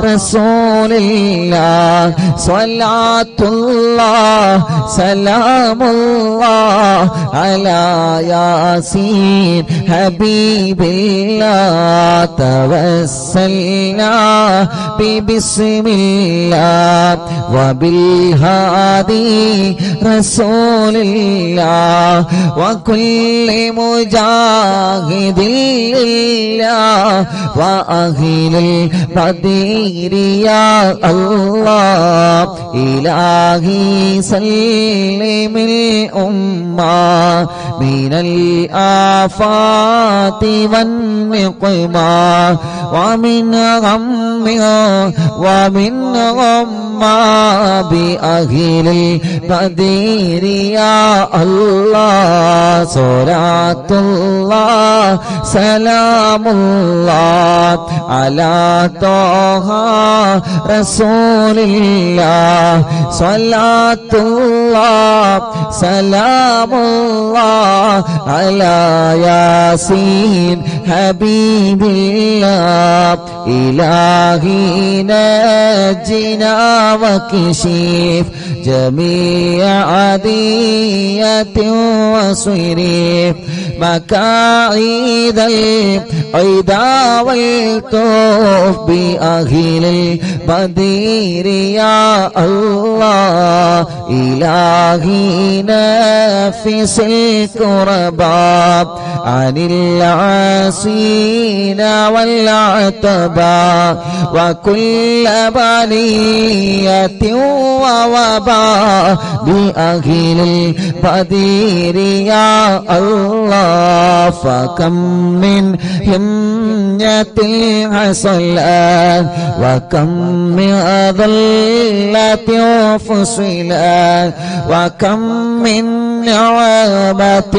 [SPEAKER 1] رسول الله صلاة الله سلام الله على ياسين حبيب الله توسلنا ببسم الله وبالهادي رسول الله وكل مجاهد لله وأهل البدير يا الله إلهي سلم الأمة من الآفات والنقمة ومن غم ومن غمّة بأهل البدير يا الله صلاة الله سلام الله على طه رسول الله صلاة الله سلام الله على ياسين حبيب الله إلهي نجنا وكشف جميع عادية وصريف مكايد العدا والطوف بأهل البدير يا الله إلهي نفس الكرباب عن العاصين والعتباء وكل بلية ووباء بأهل البدير يا الله فكم من همية حصلت وكم من ذلة فصلت وكم من نعمة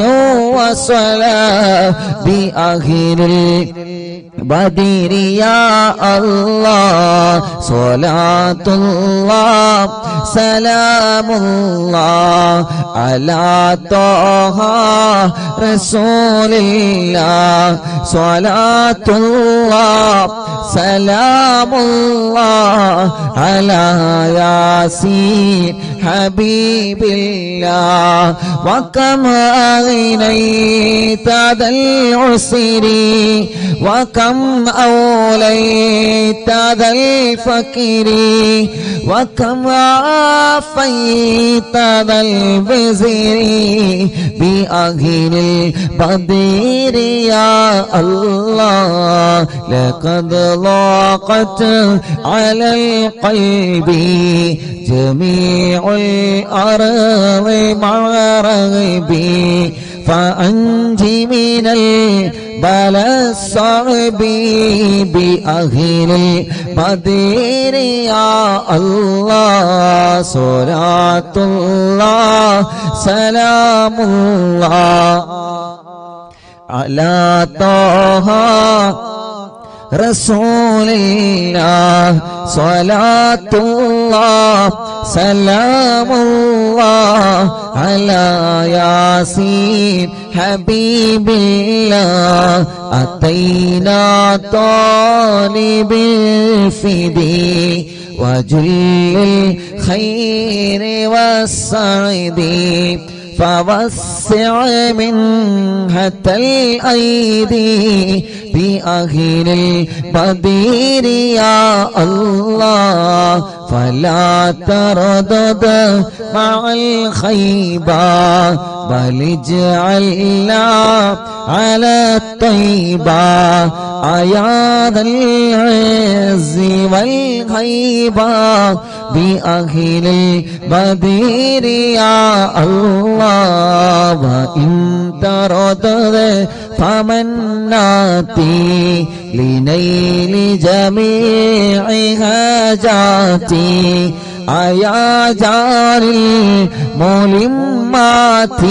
[SPEAKER 1] وصلاة بأهل البدير يا الله صلاة الله سلام الله على طه رسول الله صلاة الله سلام الله على ياسين حبيب الله وكم أغنيت ذا العسر وكم أوليت ذا الفقر وكم عافيت ذا البزر بأهل البدر يا الله لقد ضاقت على القلب جميع الأرض مع رغبي فأنجي من البلاء الصعب بأهل البدر يا الله صلاة الله سلام الله على طه رسول الله صلاة الله سلام الله على ياسين حبيب الله أتينا طالب الفدي وجل الخير والسعد فوسع منها الأيدي بأهل البدر يا الله فلا تردد مع الخيبة بل اجعلنا على الطيبة أيا ذا العز والهيبة بأهل البدر يا الله وإن تردد فمناتي لنيل جميع حاجاتي أيا جار الملمات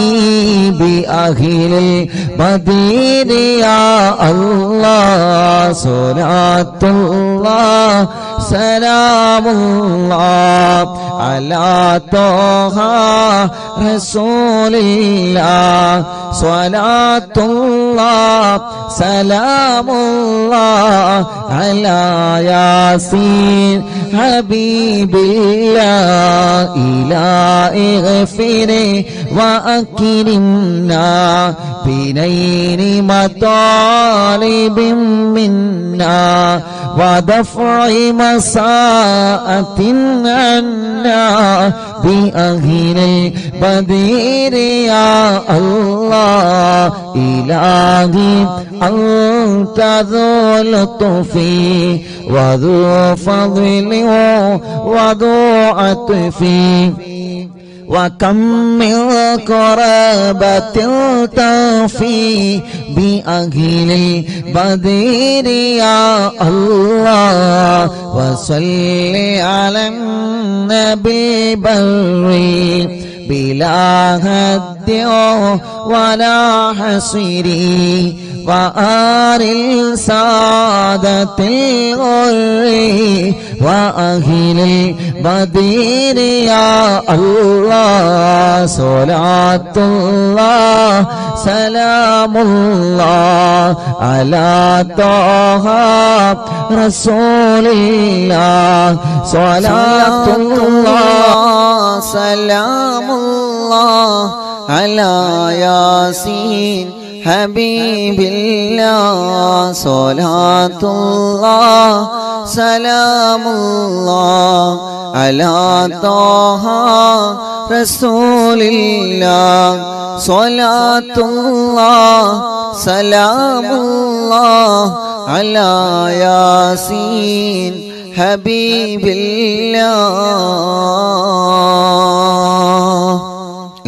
[SPEAKER 1] بأهل البدر يا الله صلاة الله سلام الله على طه رسول الله صلاة الله سلام الله على ياسين حبيب الله إلهي اغفر وأكرمنا بنيل مطالب منا ودفع مساءة عنا بأهل البدر يا الله إلهي أنت ذو لطف وذو فضل وذو عطف وكم من قرابة تفي بأهل البدر يا الله وصل على النبي بري بلا هد ولا حصر وآل السادة الغر وأهل البدر يا الله صلاة الله سلام الله على طه رسول الله صلاة الله سلام الله على ياسين حبيب الله صلاة الله سلام الله على طه رسول الله صلاة الله سلام الله على ياسين حبيب الله.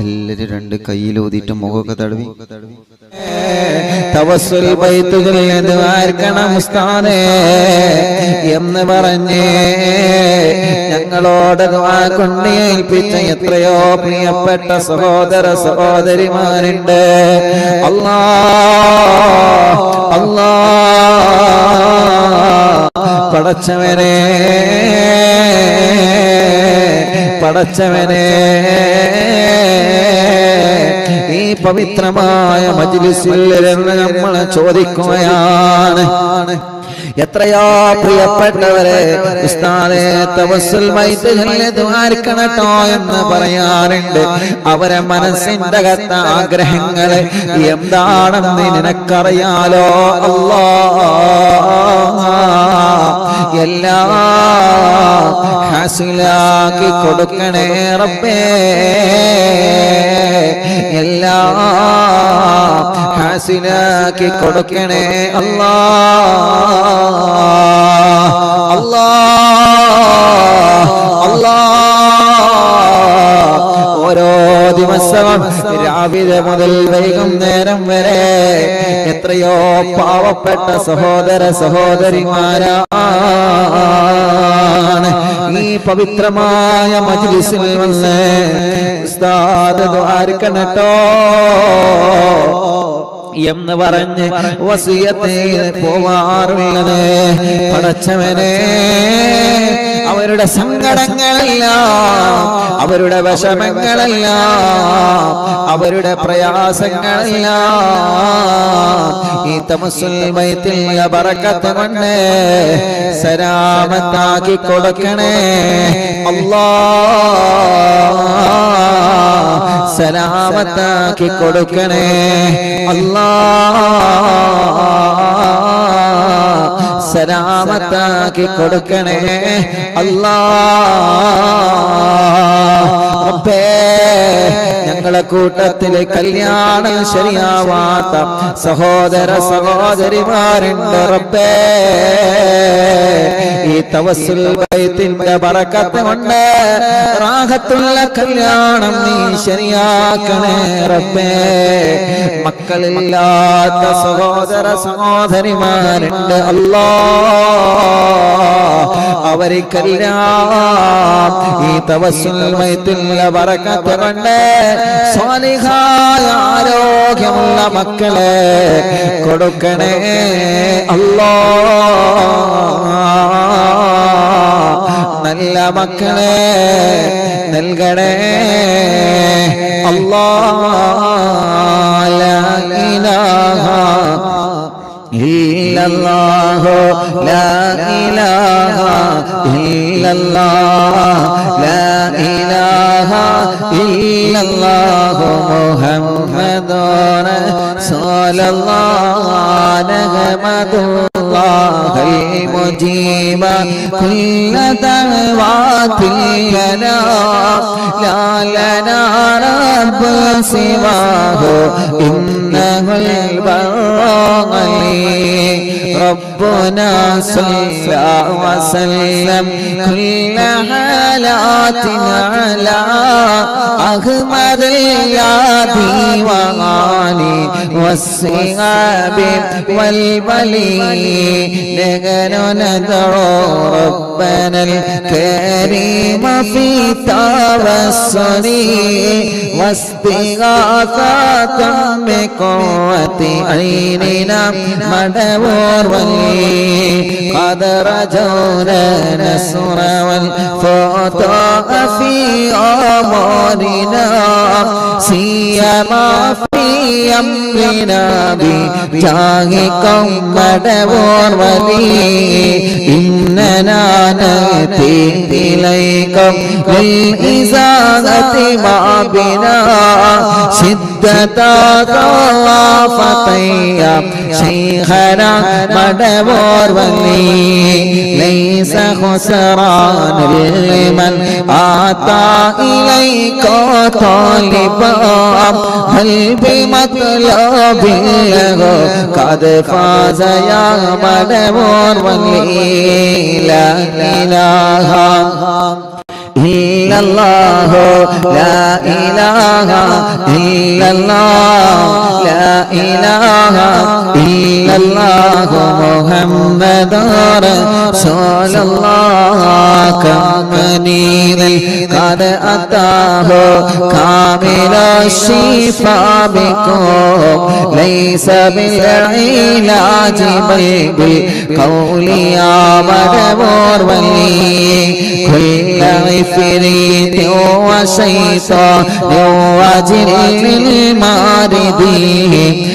[SPEAKER 1] എല്ലാവരും രണ്ട് കയ്യിലൂതിയിട്ട് മുഖമൊക്കെ തടവി തവസ്സുൽ ബൈത്തുകളിൽ ദ്വാർക്കണം ഉസ്താദേ എന്ന് പറഞ്ഞ് ഞങ്ങളോട് ദുആ കൊണ്ട് ഏൽപ്പിച്ച എത്രയോ പ്രിയപ്പെട്ട സഹോദര സഹോദരിമാരുണ്ട്. അല്ലാഹ് അല്ലാഹ് പടച്ചവനെ പടച്ചവനെ ഈ പവിത്രമായ മജ്ലിസിൽ നമ്മൾ ചോദിക്കുകയാണ്, എത്രയോ പ്രിയപ്പെട്ടവരെ ഉസ്താദേ തവസ്സുൽ മൈത്ത് ദുആർക്കണട്ടോ എന്ന് പറയാറുണ്ട്. അവരെ മനസ്സിന്റെ അകത്ത ആഗ്രഹങ്ങൾ എന്താണെന്ന് നിനക്കറിയാലോ അല്ലാഹ്. എല്ലാം ഹാസിലാക്കി കൊടുക്കണേ റബ്ബേ, എല്ലാം ഹാസിലാക്കി കൊടുക്കണേ അല്ലാഹ്. ഓരോ ദിവസവും രാവിലെ മുതൽ വൈകുന്നേരം വരെ എത്രയോ പാവപ്പെട്ട സഹോദര സഹോദരിമാരാണ് ഈ പവിത്രമായ മജ്ലിസിൽ വന്ന് ഉസ്താദ് ദുആർക്കണട്ടോ എന്ന് പറഞ്ഞ് വസിയത്ത് പോവാറുള്ളത്. പടച്ചവനെ, അവരുടെ സങ്കടങ്ങളെല്ലാം, അവരുടെ വിഷമങ്ങളെല്ലാം, അവരുടെ പ്രയാസങ്ങളെല്ലാം ഈ തമസ്സുൽ മൈത്തിൽ ബറക്കത്ത് കൊണ്ട് സലാമത്താക്കി കൊടുക്കണേ അല്ലാഹ്. സലാമത്താക്കി കൊടുക്കണേ അല്ലാഹ്. സലാമത്താക്കി കൊടുക്കണേ അല്ലാഹ്. റബ്ബേ, ഞങ്ങളെ കൂട്ടത്തില് കല്യാണം ശരിയാവാത്ത സഹോദര സഹോദരിമാരുണ്ട് റബ്ബേ. ഈ തവസ്സുൽ ബൈത്തിന്റെ ബറക്കത്ത് കൊണ്ട് റാഹത്തുള്ള കല്യാണം നീ ശരിയാക്കണേ റബ്ബേ. മക്കളില്ലാത്ത സഹോദര സഹോദരിമാരുണ്ട് അല്ലാഹ്. അവർക്കെല്ലാം ഈ തവസ്സുൽ ബൈത്തിന്റെ ബറക്കത്ത് കൊണ്ട് സ്വാലിഹായ ആരോഗ്യമുള്ള മക്കളെ കൊടുക്കണേ അല്ലാഹ്. നല്ല മക്കളെ നൽകണേ അല്ലാഹ്. ലാ ഇലാഹ ഇല്ലല്ലാഹു ലാ ഇലാഹ ഇല്ലല്ലാഹ് ലാ ഇലാഹ ഇല്ലല്ലാഹു മുഹമ്മദുർ റസൂലുള്ളാഹ് നഹ്മദുല്ലാഹി മുജീബ കുല്ല ദഅവാതി ലനാ ലാ ലനാ റബ്ബു സിവാഹു ഇന്നഹുൽ ബർറ ربنا صلى وسلم كل حالاتنا على أحمد اليادي وغالي والصحاب والولي نحن ندعو ربنا الكريم في توسل واستغاثة بقوة عيننا مدور ولي قد رجونا نصر والفتاة في أمورنا سيما في أمرنا بجاهكم مدور ولي إننا نأتي إليكم للإزالة ما بنا شدة ضعفتي شيخنا مدبور ولي ليس خسران لمن أتى إليك طالبا هل بمطلب له قد فاز يا مدبور ولي لا إله إلا الله لا إله إلا الله لا إله إلا الله محمد رسول الله
[SPEAKER 2] كم منير قد أتاه كامل الشفاء بكم ليس بالعلاج بل بالقول يا مدبور ولي كل عفريت وشيطان وجن الماردين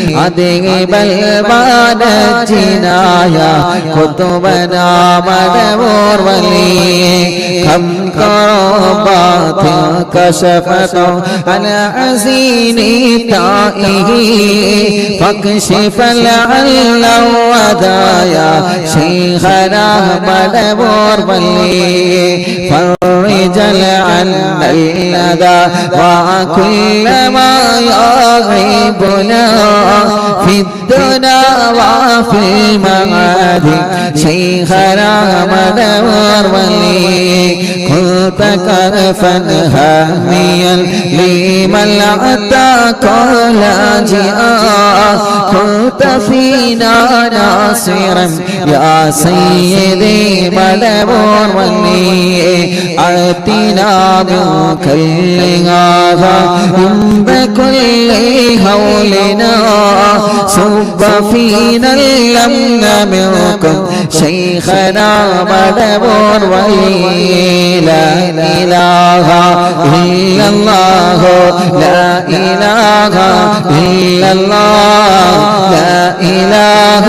[SPEAKER 2] أذهب البان الجنايا كتبنا مدبور ولي كم كربات كشفت على عزين تائه فاكشف العل ودايا شيخنا مدبور ولي فرج عنا الأذى وكل ما يغيبنا في الدنيا وفي المعاد شيخنا مدبور ولي كنت كرفا هاميا لمن أتاك لاجئا كنت فينا ناصرا يا سيدي مدبور ولي آتنا منك الغاثة بكل هولنا صب فينا الأمن منكم شيخنا مدبور ولي لا إله إلا الله لا إله إلا الله لا إله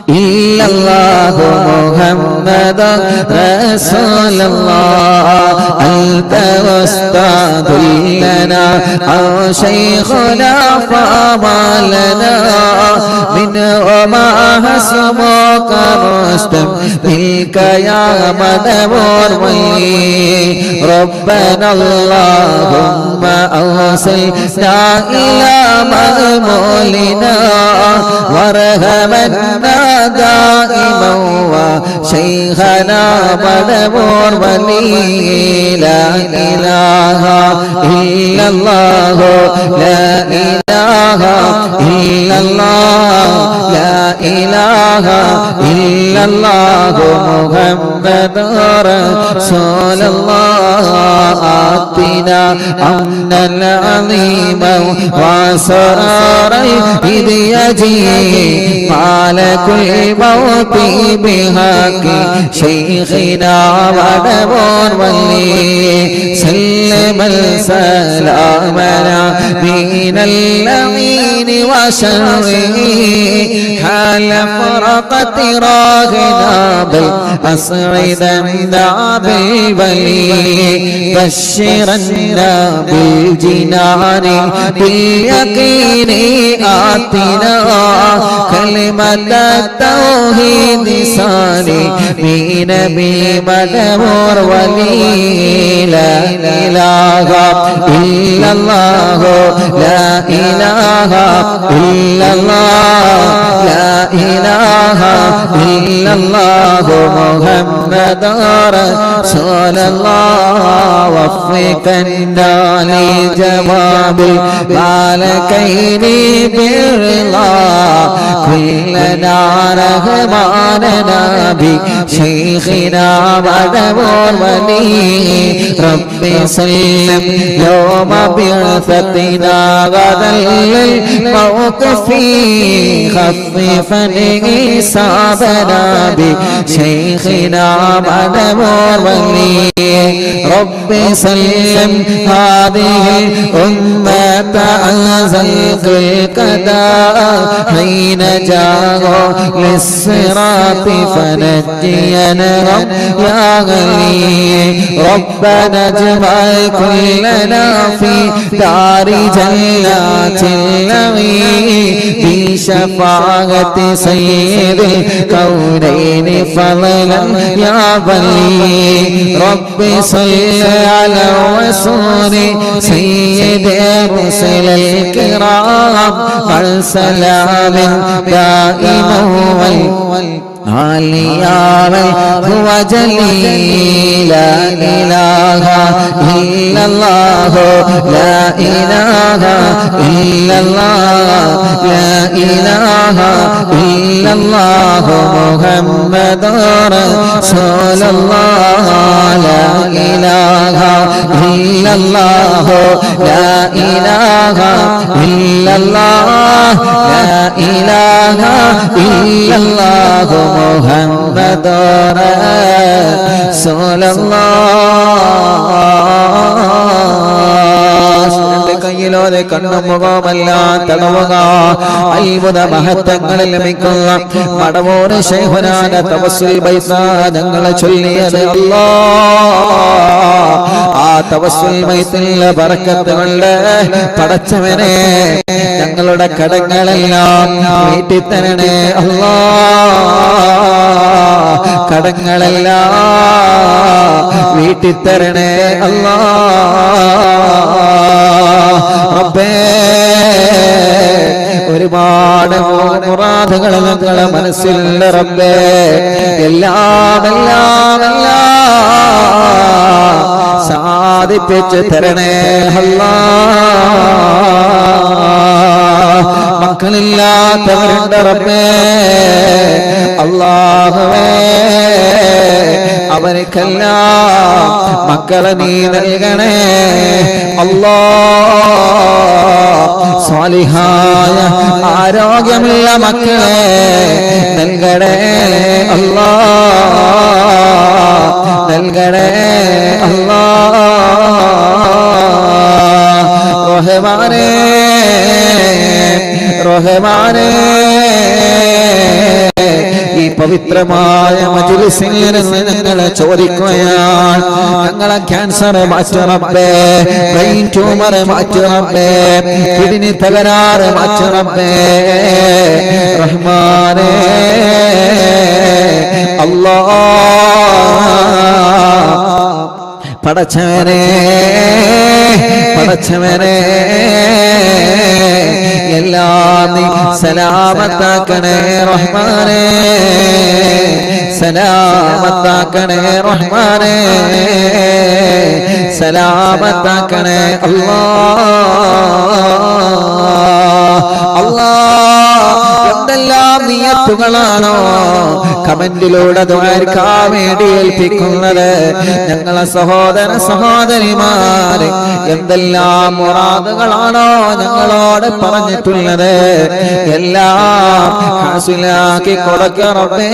[SPEAKER 2] إلا الله محمد رسول الله أنت أستاذ لنا أو شيخنا فما لنا من وما حسبك رستم تلك يا مدبور ولي ربنا اللهم أوصلنا إلى مأمولنا وارحمنا دائما وشيخنا مدبور ولي لا إله إلا الله لا إله إلا الله لا إله إلا الله محمد رسول الله آتنا أمنا عظيما وسرارا إذ يجيء مالك الموت بحق شيخنا مدبور ولي سلم السلامنا من اللعين وشره حال فرقت راغنا بالأصعدنا بالبلي بشرنا بالجنان باليقين آتنا كلمة التوحيد صالي من بمدبور ولي لا إله إلا الله لا إله إلا الله لا إله إلا الله محمد رسول الله وفقنا لجواب الملكين بالرضا كلنا رحماننا بشيخنا مدبور ولي ربي سلم يوم بعثتنا غدا الموقف خففا حسابنا بشيخنا مدبور ولي ربي سلم هذه الأمة أنزلت القضاء حين جاءوا للصراط فنجينا يا غني ربنا اجمع كلنا في دار جنات النعيم بشفاعة سيد الكونين فضلا يا بلي ربي صل على الرسول سيد الرسل الكرام والسلام دائما ആലിയാവൽ ഹുവ ജലീല ഇലാഹ ഇല്ലല്ലാഹു ലാ ഇലാഹ ഇല്ലല്ലാഹ് ലാ ഇലാഹ ഇല്ലല്ലാഹു മുഹമ്മദുർ റസൂലുള്ളാഹ് ലാ ഇലാഹ ഇല്ലല്ലാഹു ലാ ഇലാഹ ഇല്ലല്ലാഹ് ലാ ഇലാഹ ഇല്ലല്ലാഹു മുഹമ്മദുർ റസൂലുള്ളാഹ് കയ്യിലോതെ കണ്ണും മുഖമെല്ലാം തടവുക അത്ഭുത മഹത്വങ്ങളിൽ ലഭിക്കുന്ന മടവൂർ ശൈഖുനാന്റെ തവസ്സുൽ ബൈത്ത് ഞങ്ങൾ ചൊല്ലിയത് അല്ലാഹ് ആ തവസ്സുൽ ബൈത്തിലെ ബറക്കത്ത് കൊണ്ട് പടച്ചവനെ ഞങ്ങളുടെ കടങ്ങളെല്ലാം വീട്ടിത്തരണേ അല്ലാഹ് കടങ്ങളെല്ലാം വീട്ടിത്തരണേ അല്ലാഹ് റബ്ബേ ഒരുപാട് മുറാദുകൾ ഞങ്ങളെ മനസ്സിലുള്ള റബ്ബേ എല്ലാം സാധിപ്പിച്ചു തരണേ അല്ലാഹ് മക്കളില്ലാത്തവരുണ്ട് റബ്ബേ അല്ലാഹുവേ അവർക്കെല്ലാം മക്കളെ നീ നൽകണേ അല്ലാഹ് സ്വാലിഹായ ആരോഗ്യമുള്ള മക്കളെ നൽകണേ അല്ലാഹ് നൽകണേ അല്ലാഹ് റഹ്മാനേ റഹ്മാനേ ഈ പവിത്രമായ മജ്‌ലിസിൽ നിന്ന് ഞങ്ങളെ ചോദിക്കുകയാണ് ഞങ്ങളെ ക്യാൻസർ മാറ്റി റബ്ബേ ബ്രെയിൻ ട്യൂമർ മാറ്റി റബ്ബേ കിഡ്നി തകരാറ് മാറ്റി റബ്ബേ റഹ്മാനേ അല്ലാഹ് പടച്ചവനെ പടച്ചവനെ എല്ലാം നീ സലാമത്താക്കണേ റഹ്മാനേ സലാമത്താക്കണേ റഹ്മാനേ സലാമത്താക്കണേ അല്ലാഹ് എന്തെല്ലാം നിയത്തുകളാണോ കമന്റിലൂടെ ദുആർക്കാൻ വേണ്ടി ഏൽപ്പിക്കുന്നത് ഞങ്ങളെ സഹോദര സഹോദരിമാരെ എന്തെല്ലാം മുറാദുകളാണോ ഞങ്ങളോട് പറഞ്ഞിട്ടുള്ളത് എല്ലാം ഹാസിലാക്കി കൊടുക്ക റബ്ബേ